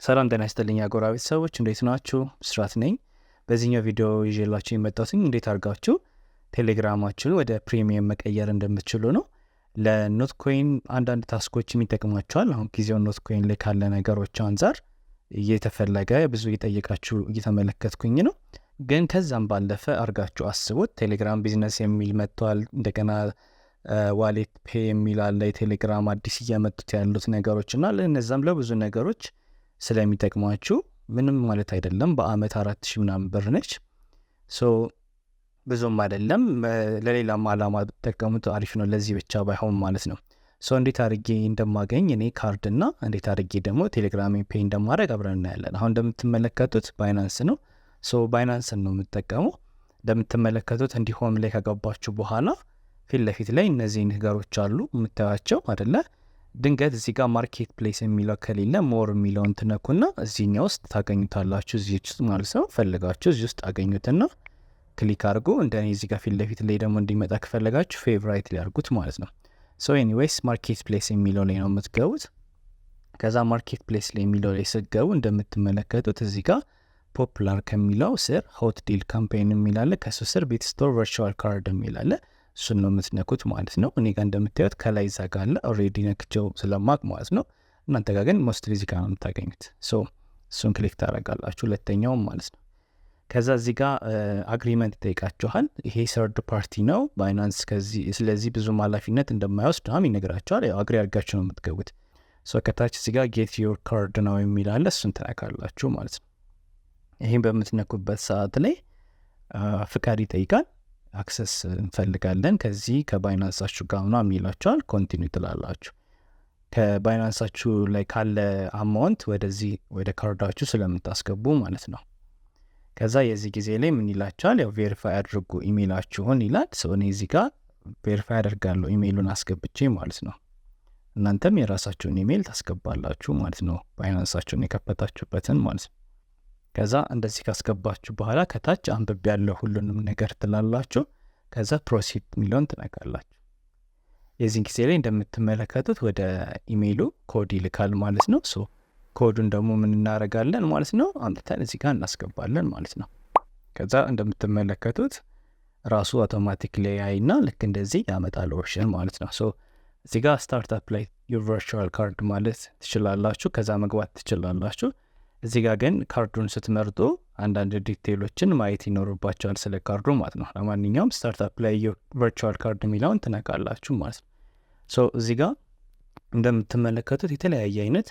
ሰላም ጤና ይስጥልኝ አጎራ ቤተሰቦች እንዴት ናችሁ? ብስራት ነኝ። በዚህኛው ቪዲዮ ይዤላችሁ የመጣሁት እንዴት አድርጋችሁ ቴሌግራማችሁን ወደ ፕሪሚየም መቀየር እንደምትችሉ ነው። ለኖትኮይን አንዳንድ ታስኮች የሚጠቅሟችኋል። አሁን ጊዜው ኖትኮይን ላይ ካለ ነገሮች አንፃር እየተፈለገ ብዙ እየጠየቃችሁ እየተመለከትኩኝ ነው። ግን ከዛም ባለፈ አድርጋችሁ አስቡት። ቴሌግራም ቢዝነስ የሚል መጥቷል። እንደገና ዋሌት ፔ የሚል አለ። የቴሌግራም አዲስ እያመጡት ያሉት ነገሮች እና ለእነዛም ለብዙ ነገሮች ስለሚጠቅሟችሁ ምንም ማለት አይደለም። በአመት 4000 ምናምን ብር ነች። ብዙም አይደለም። ለሌላም አላማ ተጠቀሙት አሪፍ ነው። ለዚህ ብቻ ባይሆን ማለት ነው። እንዴት አድርጌ እንደማገኝ እኔ ካርድ እና እንዴት አድርጌ ደግሞ ቴሌግራም ፔይ እንደማድረግ አብረን እናያለን። አሁን እንደምትመለከቱት ባይናንስ ነው። ባይናንስን ነው የምጠቀመው። እንደምትመለከቱት እንዲሆም ላይ ከገባችሁ በኋላ ፊት ለፊት ላይ እነዚህ ነገሮች አሉ የምታዩቸው አይደለ? ድንገት እዚህ ጋር ማርኬት ፕሌስ የሚለው ከሌለ ሞር የሚለውን ትነኩና እዚህኛው ውስጥ ታገኙታላችሁ። እዚህ ውስጥ ማለት ነው ፈልጋችሁ እዚህ ውስጥ አገኙትና ክሊክ አድርጎ እንደኔ እዚህ ጋር ፊት ለፊት ላይ ደግሞ እንዲመጣ ከፈለጋችሁ ፌቨራይት ሊያርጉት ማለት ነው። ኤኒዌይስ ማርኬት ፕሌስ የሚለው ላይ ነው የምትገቡት። ከዛ ማርኬት ፕሌስ ላይ የሚለው ላይ ስትገቡ እንደምትመለከቱት እዚህ ጋር ፖፑላር ከሚለው ስር ሆት ዲል ካምፔን የሚላለ ከሱ ስር ቤት ስቶር ቨርቹዋል ካርድ የሚላለ እሱን ነው የምትነኩት ማለት ነው። እኔ ጋር እንደምታዩት ከላይ እዛ ጋር አለ ኦልሬዲ ነክቼው ስለማቅ ማለት ነው። እናንተ ጋር ግን ሞስትሊ እዚህ ጋር ነው የምታገኙት። እሱን ክሊክ ታደርጋላችሁ ሁለተኛውም ማለት ነው። ከዛ እዚህ ጋር አግሪመንት ይጠይቃችኋል። ይሄ ሰርድ ፓርቲ ነው ባይናንስ ስለዚህ ብዙ ኃላፊነት እንደማይወስድ ይነግራችኋል። ያው አግሪ አድርጋችሁ ነው የምትገቡት። ከታች እዚህ ጋር ጌት ዮር ካርድ ነው የሚላለ እሱን ትነካላችሁ ማለት ነው። ይሄን በምትነኩበት ሰዓት ላይ ፍቃድ ይጠይቃል። አክሰስ እንፈልጋለን ከዚህ ከባይናንሳችሁ ጋር ነው የሚላችኋል። ኮንቲኒው ትላላችሁ። ከባይናንሳችሁ ላይ ካለ አማውንት ወደዚህ ወደ ካርዳችሁ ስለምታስገቡ ማለት ነው። ከዛ የዚህ ጊዜ ላይ ምን ይላችኋል? ያው ቬሪፋይ አድርጉ ኢሜይላችሁን ይላል። እኔ እዚህ ጋር ቬሪፋይ አደርጋለሁ ኢሜይሉን አስገብቼ ማለት ነው። እናንተም የራሳችሁን ኢሜይል ታስገባላችሁ ማለት ነው፣ ባይናንሳችሁን የከፈታችሁበትን ማለት ነው። ከዛ እንደዚህ ካስገባችሁ በኋላ ከታች አንብቤ ያለው ሁሉንም ነገር ትላላችሁ። ከዛ ፕሮሲድ ሚሊዮን ትነካላችሁ። የዚህ ጊዜ ላይ እንደምትመለከቱት ወደ ኢሜይሉ ኮድ ይልካል ማለት ነው። ኮዱን ደግሞ ምን እናደርጋለን ማለት ነው? አምጥተን እዚህ ጋር እናስገባለን ማለት ነው። ከዛ እንደምትመለከቱት ራሱ አውቶማቲክ ላይ አይና ልክ እንደዚህ ያመጣል ኦፕሽን ማለት ነው። እዚህ ጋር ስታርታፕ ላይ ዩር ቨርቹዋል ካርድ ማለት ትችላላችሁ። ከዛ መግባት ትችላላችሁ። እዚህ ጋር ግን ካርዱን ስትመርጡ አንዳንድ ዲቴይሎችን ማየት ይኖርባቸዋል ስለ ካርዱ ማለት ነው። ለማንኛውም ስታርታፕ ላይ ቨርቹዋል ካርድ የሚለውን ትነካላችሁ ማለት ነው። እዚህ ጋር እንደምትመለከቱት የተለያየ አይነት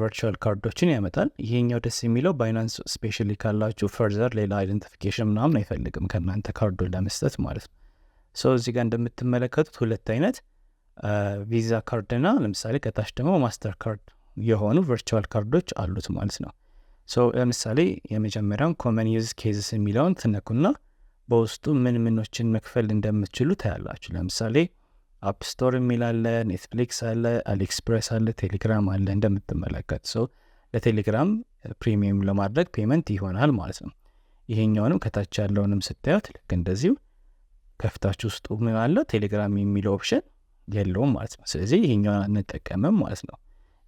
ቨርቹዋል ካርዶችን ያመጣል። ይሄኛው ደስ የሚለው ባይናንስ ስፔሻሊ ካላችሁ ፈርዘር ሌላ አይደንቲፊኬሽን ምናምን አይፈልግም ከእናንተ ካርዱን ለመስጠት ማለት ነው። እዚህ ጋር እንደምትመለከቱት ሁለት አይነት ቪዛ ካርድና ለምሳሌ ከታች ደግሞ ማስተር ካርድ የሆኑ ቨርቹዋል ካርዶች አሉት ማለት ነው። ለምሳሌ የመጀመሪያውን ኮመን ዩዝ ኬዝስ የሚለውን ትነኩና በውስጡ ምን ምኖችን መክፈል እንደምትችሉ ታያላችሁ። ለምሳሌ አፕ ስቶር የሚላለ፣ ኔትፍሊክስ አለ፣ አሊኤክስፕሬስ አለ፣ ቴሌግራም አለ። እንደምትመለከት ለቴሌግራም ፕሪሚየም ለማድረግ ፔመንት ይሆናል ማለት ነው። ይሄኛውንም ከታች ያለውንም ስታዩት ልክ እንደዚሁ ከፍታችሁ ውስጡ ምን አለ ቴሌግራም የሚለው ኦፕሽን የለውም ማለት ነው። ስለዚህ ይሄኛውን እንጠቀምም ማለት ነው።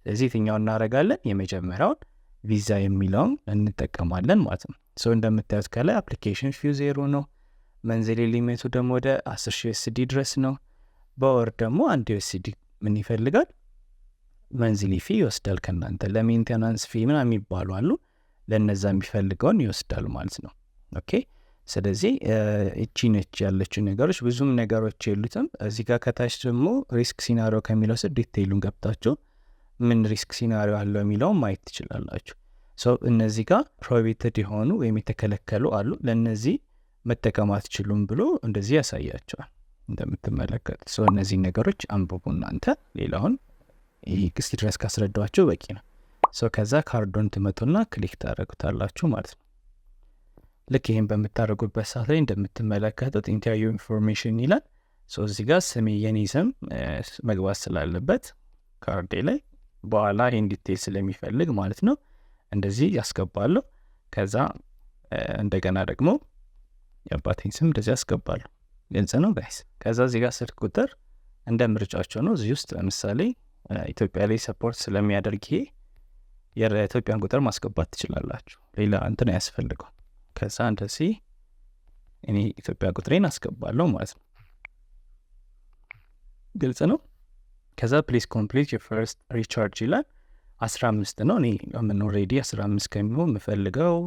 ስለዚህ የትኛውን እናደርጋለን? የመጀመሪያውን ቪዛ የሚለውን እንጠቀማለን ማለት ነው። እንደምታዩት ከላይ አፕሊኬሽን ፊው 0 ነው። መንዝሊ ሊሚቱ ደግሞ ወደ 10,000 USD ድረስ ነው። በወር ደግሞ 1 USD ምን ይፈልጋል? መንዝሊ ፊ ይወስዳል ከእናንተ። ለሜንቴናንስ ፊ ምናምን የሚባሉ አሉ። ለነዛ የሚፈልገውን ይወስዳል ማለት ነው። ኦኬ። ስለዚህ እቺ ነች ያለችው ነገሮች፣ ብዙም ነገሮች የሉትም። እዚህ ጋር ከታች ደግሞ ሪስክ ሲናሪዮ ከሚለው ስር ዲቴይሉን ገብታችሁ ምን ሪስክ ሲናሪዮ አለው የሚለውን ማየት ትችላላችሁ። እነዚህ ጋር ፕሮሂቢትድ የሆኑ ወይም የተከለከሉ አሉ። ለእነዚህ መጠቀም አትችሉም ብሎ እንደዚህ ያሳያቸዋል እንደምትመለከቱት። እነዚህ ነገሮች አንብቡ እናንተ። ሌላውን ይህ እስቲ ድረስ ካስረዳኋችሁ በቂ ነው። ከዛ ካርዶን ትመጡና ክሊክ ታደርጉታላችሁ ማለት ነው። ልክ ይህን በምታደርጉበት ሰዓት ላይ እንደምትመለከቱት ኢንተርቪው ኢንፎርሜሽን ይላል። እዚህ ጋር ስሜ የኔ ስም መግባት ስላለበት ካርዴ ላይ በኋላ ይህን ዲቴል ስለሚፈልግ ማለት ነው እንደዚህ ያስገባለሁ። ከዛ እንደገና ደግሞ የአባቴን ስም እንደዚህ ያስገባለሁ። ግልጽ ነው ጋይስ። ከዛ እዚህ ጋር ስልክ ቁጥር እንደ ምርጫቸው ነው። እዚህ ውስጥ ለምሳሌ ኢትዮጵያ ላይ ሰፖርት ስለሚያደርግ ይሄ የኢትዮጵያን ቁጥር ማስገባት ትችላላችሁ። ሌላ እንትን አያስፈልገው። ከዛ እንደዚህ እኔ ኢትዮጵያ ቁጥሬን አስገባለሁ ማለት ነው። ግልጽ ነው። ከዛ ፕሊዝ ኮምፕሊት ዩር ፈርስት ሪቻርጅ ይላል። 15 ነው። እኔ ምን ኦልሬዲ 15 ከሚሆን የምፈልገው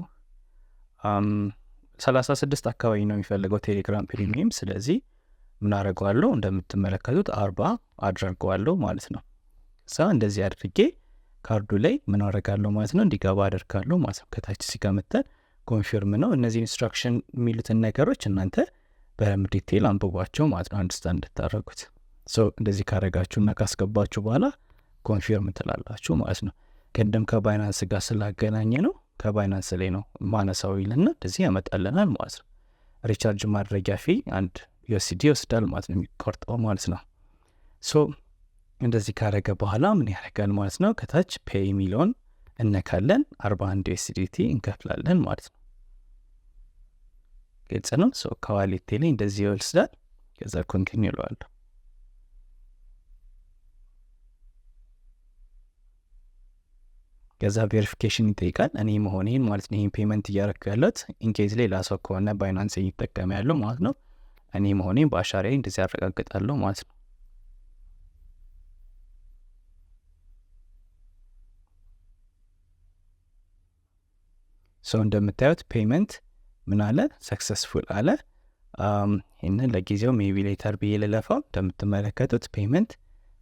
36 አካባቢ ነው የሚፈልገው ቴሌግራም ፕሪሚየም። ስለዚህ ምን አደርገዋለሁ እንደምትመለከቱት 40 አድርገዋለሁ ማለት ነው። ከዛ እንደዚህ አድርጌ ካርዱ ላይ ምን አደርጋለሁ ማለት ነው እንዲገባ አደርጋለሁ ማለት ነው። ከታች ሲቀመጠን ኮንፊርም ነው። እነዚህ ኢንስትራክሽን የሚሉትን ነገሮች እናንተ በደንብ ዲቴይል አንብቧቸው ማለት ነው አንደርስታንድ እንድታደርጉት። እንደዚህ ካረጋችሁና ካስገባችሁ በኋላ ኮንፊርም ትላላችሁ ማለት ነው። ቅድም ከባይናንስ ጋር ስላገናኘ ነው ከባይናንስ ላይ ነው ማነሳው ይልና እንደዚህ ያመጣልናል ማለት ነው። ሪቻርጅ ማድረጊያ ፊ 1 USD ይወስዳል ማለት ነው የሚቆርጠው ማለት ነው። እንደዚህ ካረገ በኋላ ምን ያደርጋል ማለት ነው ከታች ፔይ የሚለውን እነካለን 41 USDT እንከፍላለን ማለት ነው። ግልጽ ነው። ከዋሌቴ ላይ እንደዚህ ይወስዳል። ከዛ ኮንቲኒው እለዋለሁ። ከዛ ቬሪፊኬሽን ይጠይቃል እኔ መሆኔን ማለት ነው። ይህን ፔመንት እያረኩ ያለት ኢንኬዝ ሌላ ሰው ከሆነ ባይናንስ እየተጠቀመ ያለው ማለት ነው። እኔ መሆኔን በአሻራዬ እንደዚህ ያረጋግጣለሁ ማለት ነው። እንደምታዩት ፔመንት ምን አለ ሰክሰስፉል አለ። ይህንን ለጊዜው ሜቢ ሌተር ብዬ ልለፋው። እንደምትመለከቱት ፔመንት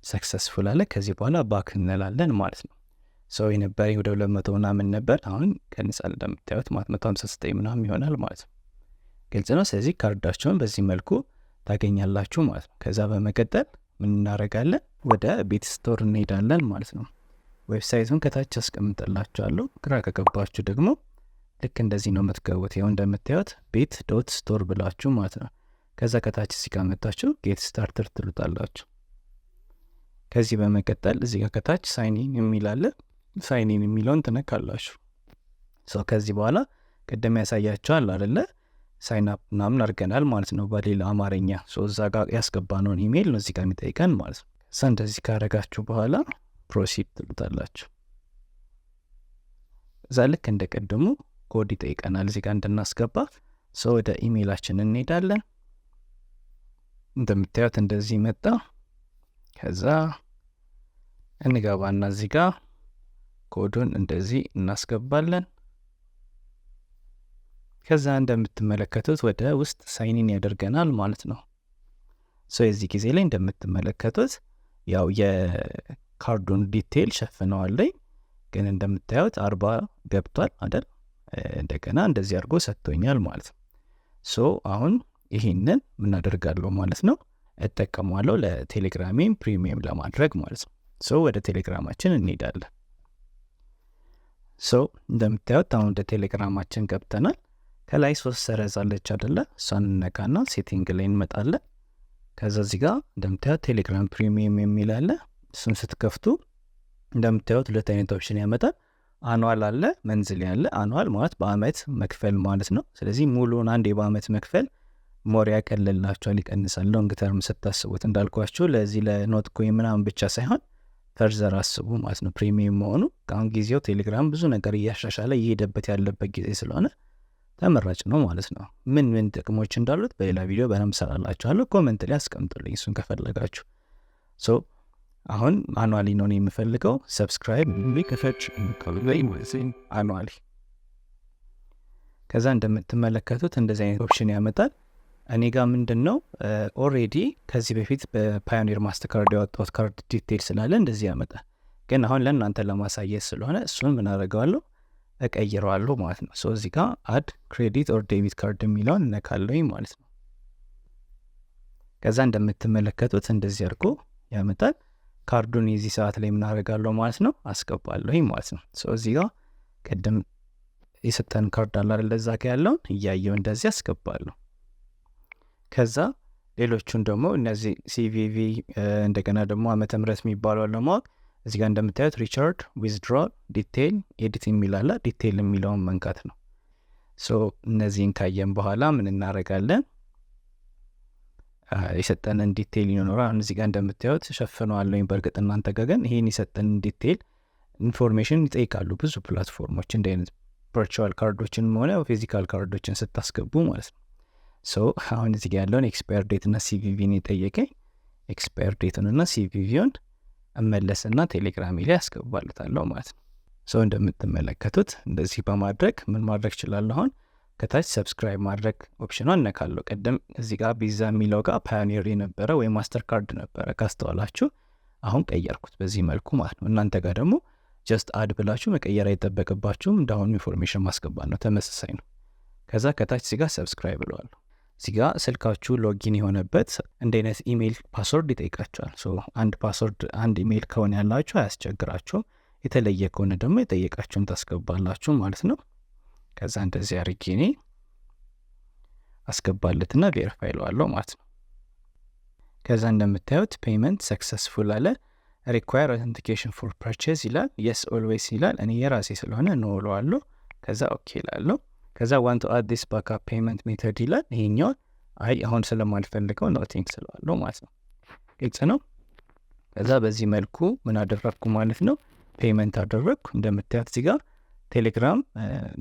ሰክሰስፉል አለ። ከዚህ በኋላ ባክ እንላለን ማለት ነው። የነበረኝ ወደ 200 ምናምን ነበር። አሁን ቀንሳል እንደምታዩት 159 ምናምን ይሆናል ማለት ነው። ግልጽ ነው። ስለዚህ ካርዳቸውን በዚህ መልኩ ታገኛላችሁ ማለት ነው። ከዛ በመቀጠል ምን እናደርጋለን ወደ ቤት ስቶር እንሄዳለን ማለት ነው። ዌብሳይቱን ከታች አስቀምጥላችኋለሁ። ግራ ከገባችሁ ደግሞ ልክ እንደዚህ ነው የምትገቡት። ያው እንደምታዩት ቤት ዶት ስቶር ብላችሁ ማለት ነው። ከዛ ከታች ሲቀመጣችሁ ጌት ስታርተር ትሉታላችሁ። ከዚህ በመቀጠል እዚህ ጋር ከታች ሳይኒን የሚል አለ። ሳይኒን የሚለውን ትነካላችሁ። ከዚህ በኋላ ቅድም ያሳያችኋል አይደለ ሳይን አፕ ምናምን አድርገናል ማለት ነው በሌላ አማርኛ። እዛ ጋር ያስገባነውን ኢሜይል ነው እዚህ ጋር የሚጠይቀን ማለት ነው። እንደዚህ ካረጋችሁ በኋላ ፕሮሲድ ትሉታላችሁ። እዛ ልክ እንደ ቀድሙ ኮድ ይጠይቀናል እዚህ ጋር እንድናስገባ። ወደ ኢሜይላችን እንሄዳለን። እንደምታዩት እንደዚህ መጣ። ከዛ እንገባና እዚህ ጋር ኮዱን እንደዚህ እናስገባለን። ከዛ እንደምትመለከቱት ወደ ውስጥ ሳይኒን ያደርገናል ማለት ነው። የዚህ ጊዜ ላይ እንደምትመለከቱት ያው የካርዱን ዲቴይል ሸፍነዋለኝ፣ ግን እንደምታዩት 40 ገብቷል አይደል? እንደገና እንደዚህ አድርጎ ሰጥቶኛል ማለት ነው። አሁን ይሄንን ምን አደርጋለሁ ማለት ነው እጠቀማለሁ ለቴሌግራሜም ፕሪሚየም ለማድረግ ማለት ነው። ወደ ቴሌግራማችን እንሄዳለን። እንደምታዩት አሁን ወደ ቴሌግራማችን ገብተናል። ከላይ 3 ሰረዛለች አይደለ? እሷን እንነካና ሴቲንግ ላይ እንመጣለን። ከዛ እዚህ ጋር እንደምታዩት ቴሌግራም ፕሪሚየም የሚል አለ። እሱን ስትከፍቱ እንደምታዩት 2 አይነት ኦፕሽን ያመጣል። አኑዋል አለ፣ መንዝሊ አለ። አኑዋል ማለት በአመት መክፈል ማለት ነው። ስለዚህ ሙሉውን አንዴ በአመት መክፈል ሞር ያቀልላችኋል፣ ይቀንሳል። ሎንግ ተርም ስታስቡት እንዳልኳችሁ ለዚህ ለኖትኮይን ምናምን ብቻ ሳይሆን ፈርዘር አስቡ ማለት ነው። ፕሪሚየም መሆኑ አሁን ጊዜው ቴሌግራም ብዙ ነገር እያሻሻለ እየሄደበት ያለበት ጊዜ ስለሆነ ተመራጭ ነው ማለት ነው። ምን ምን ጥቅሞች እንዳሉት በሌላ ቪዲዮ በደንብ ሰራላችኋለሁ። ኮሜንት ላይ አስቀምጡልኝ እሱን ከፈለጋችሁ። አሁን አኑዋሊ ነው የምፈልገው። ሰብስክራይብ ሊከፈች አኑዋሊ። ከዛ እንደምትመለከቱት እንደዚህ አይነት ኦፕሽን ያመጣል። እኔ ጋር ምንድን ነው ኦልሬዲ ከዚህ በፊት በፓዮኒር ማስተርካርድ ያወጣሁት ካርድ ዲቴይል ስላለ እንደዚህ ያመጣል። ግን አሁን ለእናንተ ለማሳየት ስለሆነ እሱን ምን አደርገዋለሁ እቀይረዋለሁ ማለት ነው። እዚህ ጋር አድ ክሬዲት ኦር ዴቢት ካርድ የሚለውን እነካለሁኝ ማለት ነው። ከዛ እንደምትመለከቱት እንደዚህ አድርጎ ያመጣል። ካርዱን የዚህ ሰዓት ላይ ምን አደርጋለሁ ማለት ነው አስገባለሁኝ ማለት ነው። እዚህ ጋር ቅድም የሰጠን ካርድ አለ አይደል? እዛ ጋር ያለውን እያየው እንደዚህ አስገባለሁ። ከዛ ሌሎቹን ደግሞ እነዚህ ሲቪቪ እንደገና ደግሞ ዓመተ ምህረት የሚባለው ለማወቅ እዚህ ጋር እንደምታዩት ሪቻርድ ዊዝድሮል ዲቴይል ኤዲት የሚላለ ዲቴይል የሚለውን መንካት ነው። እነዚህን ካየን በኋላ ምን እናደርጋለን? የሰጠንን ዲቴይል ይኖራል። አሁን እዚህ ጋር እንደምታዩት ሸፍነዋለሁኝ። በእርግጥ እናንተ ጋር ግን ይሄን የሰጠንን ዲቴይል ኢንፎርሜሽን ይጠይቃሉ ብዙ ፕላትፎርሞች እንደ አይነት ቨርቹዋል ካርዶችን ሆነ ፊዚካል ካርዶችን ስታስገቡ ማለት ነው። ሶ አሁን እዚህ ጋር ያለውን ኤክስፓየር ዴት እና ሲቪቪን የጠየቀኝ ኤክስፓየር ዴቱን እና ሲቪቪውን እመለስና ቴሌግራም ላይ ያስገባልታለሁ ማለት ነው። ሶ እንደምትመለከቱት እንደዚህ በማድረግ ምን ማድረግ ይችላል። አሁን ከታች ሰብስክራይብ ማድረግ ኦፕሽኗን ነካለሁ። ቀደም እዚህ ጋር ቪዛ የሚለው ጋር ፓዮኒር የነበረ ወይ ማስተር ካርድ ነበረ ካስተዋላችሁ፣ አሁን ቀየርኩት በዚህ መልኩ ማለት ነው። እናንተ ጋር ደግሞ ጀስት አድ ብላችሁ መቀየር አይጠበቅባችሁም። እንዳሁኑ ኢንፎርሜሽን ማስገባት ነው፣ ተመሳሳይ ነው። ከዛ ከታች እዚህ ጋር ሰብስክራይብ ብለዋለሁ። እዚህ ጋር ስልካችሁ ሎጊን የሆነበት እንደ አይነት ኢሜይል ፓስወርድ ይጠይቃችኋል። ሶ አንድ ፓስወርድ አንድ ኢሜይል ከሆነ ያላችሁ አያስቸግራችሁም። የተለየ ከሆነ ደግሞ የጠየቃችሁን ታስገባላችሁ ማለት ነው። ከዛ እንደዚህ አድርጌ እኔ አስገባለትና ቬሪፋይ ለዋለሁ ማለት ነው። ከዛ እንደምታዩት ፔመንት ሰክሰስፉል አለ። ሪኳየር አውተንቲኬሽን ፎር ፐርቼዝ ይላል። የስ ኦልዌይስ ይላል። እኔ የራሴ ስለሆነ ኖ እለዋለሁ። ከዛ ኦኬ እላለሁ። ከዛ ዋንት ቱ አድ ዲስ ባክአፕ ፔመንት ሜተድ ይላል። ይሄኛው አይ አሁን ስለማልፈልገው ኖቲንግ ስለዋለሁ ማለት ነው። ግልጽ ነው። ከዛ በዚህ መልኩ ምን አደረግኩ ማለት ነው፣ ፔመንት አደረግኩ። እንደምታዩት እዚህ ጋር ቴሌግራም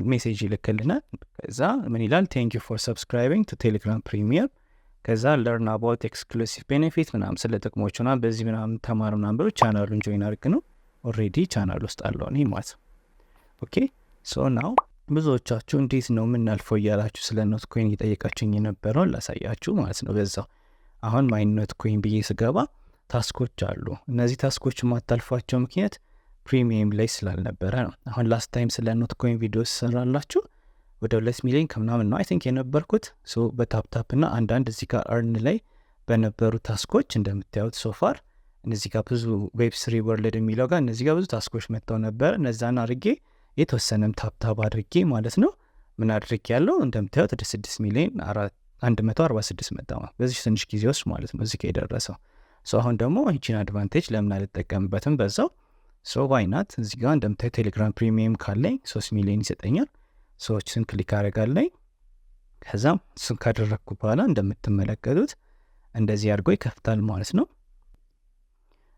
ሜሴጅ ይልክልናል። ከዛ ምን ይላል፣ ቴንክ ዩ ፎር ሰብስክራይቢንግ ቱ ቴሌግራም ፕሪሚየም። ከዛ ለርን አባውት ኤክስክሉሲቭ ቤኔፊት ምናምን ስለ ጥቅሞች ና በዚህ ምናምን ተማር ምናምን ብሎ ቻናሉን ጆይን አድርግ ነው። ኦልሬዲ ቻናል ውስጥ አለው እኔ ማለት ነው። ኦኬ ሶ ናው ብዙዎቻችሁ እንዴት ነው የምናልፈው እያላችሁ ስለ ኖትኮይን እየጠየቃችሁኝ የነበረውን ላሳያችሁ ማለት ነው። በዛው አሁን ማይ ኖትኮይን ብዬ ስገባ ታስኮች አሉ። እነዚህ ታስኮች የማታልፏቸው ምክንያት ፕሪሚየም ላይ ስላልነበረ ነው። አሁን ላስት ታይም ስለ ኖትኮይን ቪዲዮ ስሰራላችሁ ወደ 2 ሚሊዮን ከምናምን ነው አይ ቲንክ የነበርኩት። ሶ በታፕታፕ እና አንዳንድ እዚህ ጋር እርን ላይ በነበሩ ታስኮች እንደምታዩት ሶፋር እነዚህ ጋር ብዙ ዌብ3 ወርልድ የሚለው ጋር እነዚህ ጋር ብዙ ታስኮች መጥተው ነበር። እነዛን አድርጌ የተወሰነም ታፕታፕ አድርጌ ማለት ነው ምን አድርጌ ያለው እንደምታዩት ወደ 6 ሚሊዮን 146 መጣ በዚህ ትንሽ ጊዜ ውስጥ ማለት ነው እዚህ ጋር የደረሰው። ሶ አሁን ደግሞ ይህችን አድቫንቴጅ ለምን አልጠቀምበትም በዛው። ሶ ዋይናት እዚህ ጋር እንደምታዩት ቴሌግራም ፕሪሚየም ካለኝ 3 ሚሊዮን ይሰጠኛል። ሰዎችን ክሊክ አደርጋለሁ። ከዛም እሱን ካደረግኩ በኋላ እንደምትመለከቱት እንደዚህ አድርጎ ይከፍታል ማለት ነው።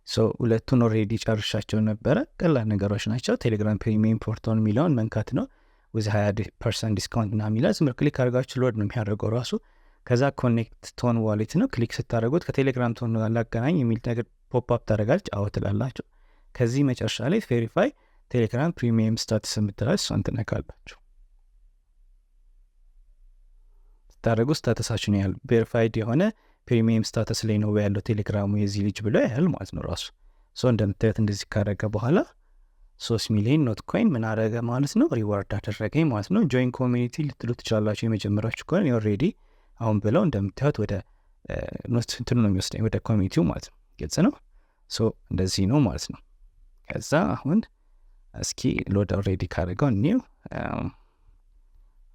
ሶ ሁለቱን ኦልሬዲ ጨርሻቸው ነበረ። ቀላል ነገሮች ናቸው። ቴሌግራም ፕሪሚየም ፖርቶን የሚለውን መንካት ነው። with 20% ዲስካውንት ና የሚላል ዝም ክሊክ አድርጋችሁ ሎድ ነው የሚያደርገው ራሱ። ከዛ ኮኔክት ቶን ዋሌት ነው። ክሊክ ስታደርጉት ከቴሌግራም ቶን ጋር ላገናኝ የሚል ነገር ፖፕ አፕ ታደርጋለች። አዎ ትላላችሁ። ከዚህ መጨረሻ ላይ ቬሪፋይ ቴሌግራም ፕሪሚየም ስታተስ የምትላለች እሷን ትነካላችሁ። ስታደርጉ ስታተሳችሁ ነው ያህል ቬሪፋይድ የሆነ ፕሪሚየም ስታተስ ላይ ነው ያለው ቴሌግራሙ የዚህ ልጅ ብሎ ያህል ማለት ነው ራሱ። ሶ እንደምታዩት እንደዚህ ካደረገ በኋላ 3 ሚሊዮን ኖትኮይን ምን አደረገ ማለት ነው ሪዋርድ አደረገኝ ማለት ነው። ጆይን ኮሚኒቲ ልትሉ ትችላላችሁ የመጀመሪያችሁ ከሆነ ኦልሬዲ አሁን ብለው እንደምታዩት ወደ እንትኑ ነው የሚወስደኝ ወደ ኮሚኒቲው ማለት ነው። ግልጽ ነው። ሶ እንደዚህ ነው ማለት ነው። ከዛ አሁን እስኪ ሎድ ኦልሬዲ ካደረገው ኒው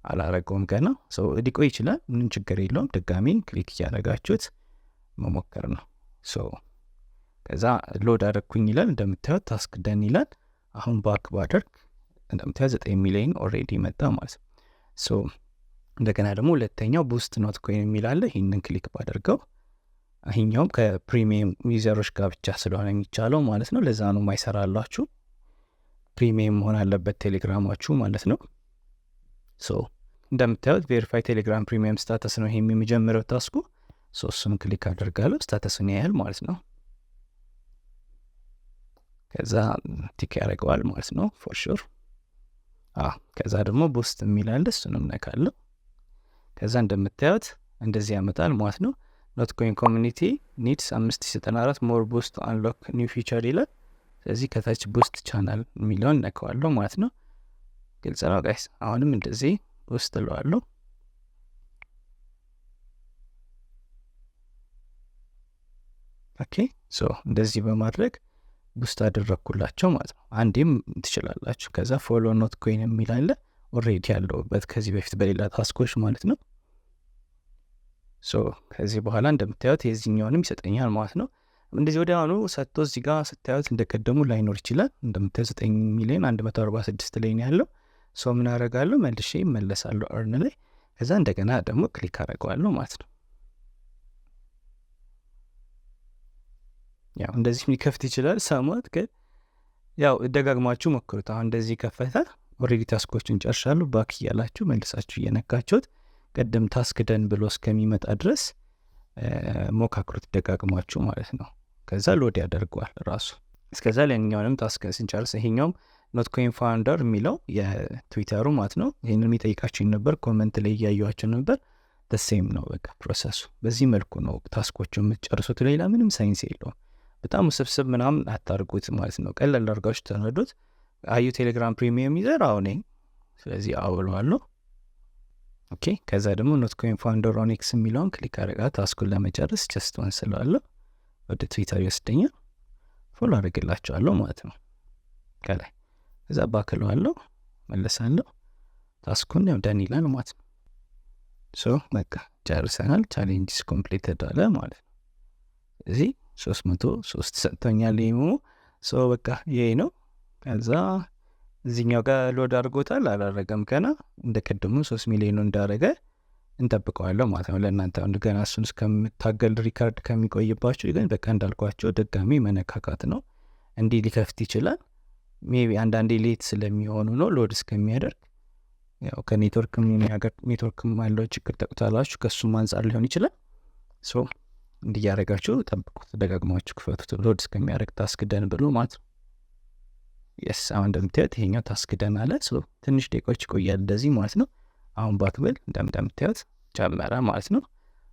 አላረገውም ገና። ሶ ሊቆይ ይችላል፣ ምንም ችግር የለውም። ድጋሚ ክሊክ እያደረጋችሁት መሞከር ነው። ሶ ከዛ ሎድ አደረግኩኝ ይላል እንደምታዩት ታስክ ደን ይላል። አሁን ባክ ባደርግ እንደምታዩት 9 ሚሊዮን ኦልሬዲ መጣ ማለት ነው። ሶ እንደገና ደግሞ ሁለተኛው ቡስት ኖትኮይን የሚላለ ይህንን ክሊክ ባደርገው ይህኛውም ከፕሪሚየም ዩዘሮች ጋር ብቻ ስለሆነ የሚቻለው ማለት ነው። ለዛ ነው ማይሰራላችሁ፣ ፕሪሚየም መሆን አለበት ቴሌግራማችሁ ማለት ነው። ሶ እንደምታዩት ቬሪፋይ ቴሌግራም ፕሪሚየም ስታተስ ነው ይሄ የሚጀምረው ታስኩ። ሶ እሱም ክሊክ አደርጋለሁ ስታተሱን ያህል ማለት ነው። ከዛ ቲክ ያደርገዋል ማለት ነው ፎር ሹር። ከዛ ደግሞ ቡስት የሚላለ እሱንም ነካለሁ። ከዛ እንደምታዩት እንደዚህ ያመጣል ማለት ነው። ኖትኮይን ኮሚኒቲ ኒድስ 594 ሞር ቡስት አንሎክ ኒው ፊቸር ይላል። ስለዚህ ከታች ቡስት ቻናል የሚለውን ነካዋለሁ ማለት ነው። ግልጽ ነው ጋይስ። አሁንም እንደዚህ ቡስት እለዋለሁ። ኦኬ ሶ እንደዚህ በማድረግ ቡስት አደረግኩላቸው ማለት ነው። አንዴም ትችላላችሁ። ከዛ ፎሎ ኖትኮይን የሚላለ ኦልሬዲ ያለውበት ከዚህ በፊት በሌላ ታስኮች ማለት ነው። ሶ ከዚህ በኋላ እንደምታዩት የዚህኛውንም ይሰጠኛል ማለት ነው። እንደዚህ ወደ አሁኑ ሰጥቶ እዚህ ጋር ስታዩት እንደቀደሙ ላይኖር ይችላል። እንደምታዩት 9 ሚሊዮን 146 ላይ ነው ያለው። ሶ ምን አደርጋለሁ መልሼ እመለሳለሁ እርን ላይ። ከዛ እንደገና ደግሞ ክሊክ አደርገዋለሁ ማለት ነው። ያው እንደዚህ ሊከፍት ይችላል ሰሞት ግን ያው ደጋግማችሁ ሞክሩት። አሁን እንደዚህ ከፈተ ኦልሬዲ ታስኮችን ጨርሻለሁ። ባክ እያላችሁ መልሳችሁ እየነካችሁት ቅድም ታስክ ደን ብሎ እስከሚመጣ ድረስ ሞካክሩት ደጋግማችሁ ማለት ነው። ከዛ ሎድ ያደርገዋል ራሱ። እስከዛ ለኛውንም ታስክ ስንጨርስ ይሄኛውም ኖትኮይን ፋውንደር የሚለው የትዊተሩ ማለት ነው። ይህንን የሚጠይቃችሁኝ ነበር፣ ኮመንት ላይ እያየኋቸው ነበር። ደሴም ነው በቃ ፕሮሰሱ። በዚህ መልኩ ነው ታስኮቹ የምትጨርሱት። ሌላ ምንም ሳይንስ የለውም። በጣም ውስብስብ ምናምን አታርጉት ማለት ነው። ቀለል አድርጋችሁ ተረዱት። አዩ ቴሌግራም ፕሪሚየም ዩዘር አሁን ነኝ፣ ስለዚህ አውለዋለሁ። ኦኬ። ከዛ ደግሞ ኖትኮይን ፋውንደር ኦን ኤክስ የሚለውን ክሊክ አረጋ ታስኩን ለመጨረስ ጀስት ዋን ስለዋለሁ ወደ ትዊተር ይወስደኛል። ፎሎ አድርግላቸዋለሁ ማለት ነው ከላይ። ከዛ ባክለዋለሁ፣ መለሳለሁ። ታስኩን ያው ደን ይላል ማለት ነው። ሶ በቃ ጨርሰናል። ቻሌንጅስ ኮምፕሊትድ አለ ማለት ነው። እዚህ 303 ሰጥቶኛል። ይሙ ሶ በቃ ይሄ ነው። ከዛ እዚህኛው ጋር ሎድ አድርጎታል። አላረገም ገና። እንደ ቀድሙ 3 ሚሊዮን እንዳረገ እንጠብቀዋለሁ ማለት ነው። ለእናንተ እንደገና እሱን እስከምታገል ሪካርድ ከሚቆይባቸው ግን በቃ እንዳልኳቸው ድጋሚ መነካካት ነው። እንዲህ ሊከፍት ይችላል። ሜቢ አንዳንዴ ሌት ስለሚሆኑ ነው ሎድ እስከሚያደርግ። ያው ከኔትወርክም ኔትወርክም ያለው ችግር ጠቅታላችሁ፣ ከሱም አንጻር ሊሆን ይችላል። ሶ እንዲያረጋችሁ ጠብቁት፣ ደጋግማችሁ ክፈቱት ሎድ እስከሚያደርግ ታስክ ደን ብሎ ማለት ነው። የስ አሁን እንደምታዩት ይሄኛው ታስክ ደን አለ። ሶ ትንሽ ደቂቃዎች ይቆያል እንደዚህ ማለት ነው። አሁን ባክብል እንደምታዩት ጨመረ ማለት ነው።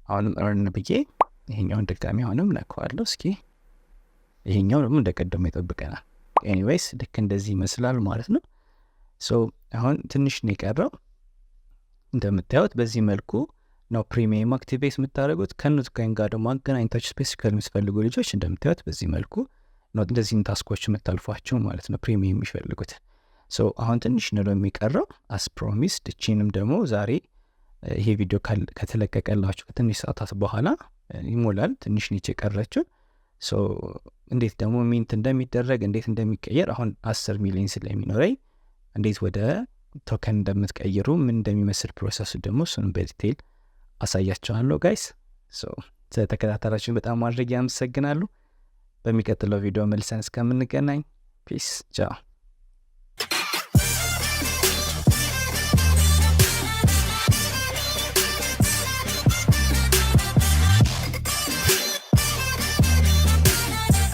አሁንም እርን ብዬ ይሄኛውን ድጋሚ አሁንም ነካዋለሁ። እስኪ ይሄኛው ደግሞ እንደቀደሙ ይጠብቀናል። ኤኒዌይስ ልክ እንደዚህ ይመስላል ማለት ነው። ሶ አሁን ትንሽ ነው የቀረው። እንደምታዩት በዚህ መልኩ ነው ፕሪሚየም አክቲቬት የምታደርጉት። ከኖትኮይን ጋር ደግሞ አገናኝታችሁ ስፔሲፊካሊ የምትፈልጉ ልጆች እንደምታዩት በዚህ መልኩ ነው እንደዚህን ታስኮች የምታልፏቸው ማለት ነው፣ ፕሪሚየም የሚፈልጉት። ሶ አሁን ትንሽ ነው የሚቀረው አስ ፕሮሚስድ። እቺንም ደግሞ ዛሬ ይሄ ቪዲዮ ከተለቀቀላችሁ ከትንሽ ሰዓታት በኋላ ይሞላል። ትንሽ ነች የቀረችው። ሶ እንዴት ደግሞ ሚንት እንደሚደረግ እንዴት እንደሚቀየር አሁን 10 ሚሊዮን ስለሚኖረኝ እንዴት ወደ ቶከን እንደምትቀይሩ ምን እንደሚመስል ፕሮሰሱ ደግሞ እሱንም በዲቴይል አሳያቸዋለሁ ጋይስ። ሶ ስለተከታተላችሁን በጣም ማድረግ ያመሰግናለሁ። በሚቀጥለው ቪዲዮ መልሰን እስከምንገናኝ ፒስ ቻው።